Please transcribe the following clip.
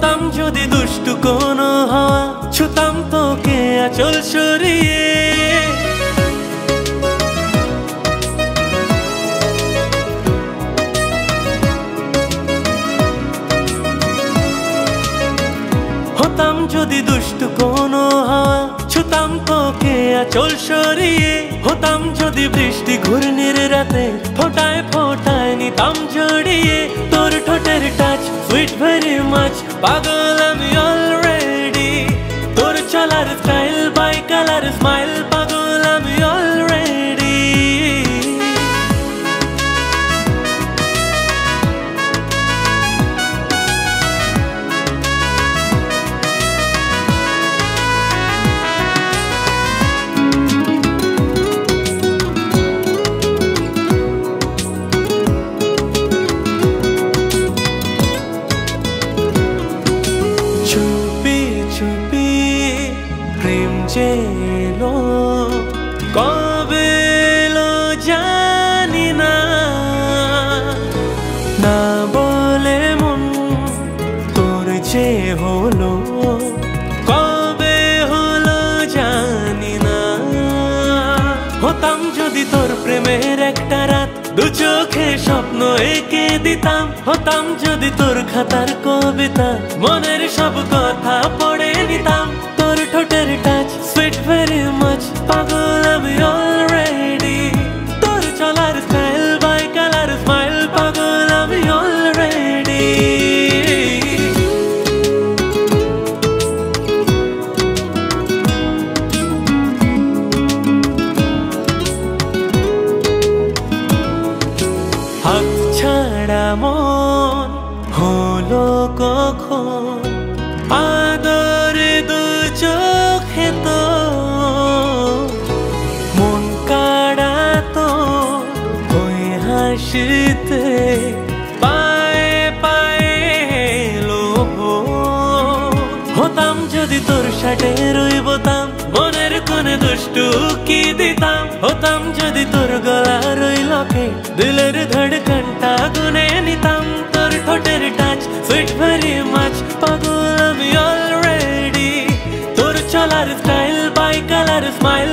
হতাম যদি দুষ্টু কোনো হাওয়া, ছুতাম তোকে আঁচল সরিয়ে। হতাম যদি দুষ্টু কোনো হাওয়া, ছুতাম তোকে আঁচল সরিয়ে। হতাম যদি বৃষ্টি ঘূর্ণির রাতে, ফোটায় ফোটায় নিতাম জড়িয়ে। তোর ঠোঁটের টাচ সুইট ভেরি মাচ, পাগল আমি অলরেডি। তোর চলার স্টাইল বাই কালার স্মাইল, পাগল আমি অলরেডি। প্রেম যে এলো কবে এলো জানি না, না বলে মন তোর যে হলো কবে হলো জানি না। হতাম যদি তোর প্রেমের একটা রাত, দু চোখে স্বপ্ন এঁকে দিতাম। হতাম যদি তোর খাতার কবিতা, মনের সব কথা পড়ে নিতাম। তোর ঠোঁটের টাচ সুইট ভেরি মাচ, পাগল আমি অলরেডি। তোর চলার স্টাইল বাই কালার স্মাইল, পাগল আমি অলরেডি। হাত ছাড়া মন হলো কখন, আদরে দু চোখে তো মন কাড়া তো ওই হাসিতে। পায়ে পায়ে লোভ হতাম যদি তোর শার্টে রই বোতাম, মনের কোণে দুষ্টু কি দিতাম। হতাম যদি তোর গলা রই লকে, দিলের ধড়কনটা গুনে নিতাম। তোর ঠোঁটের টাচ সুইট ভেরি মাচ, পাগল আমি অলরেডি। তোর চলার স্টাইল বাই কালার স্মাইল,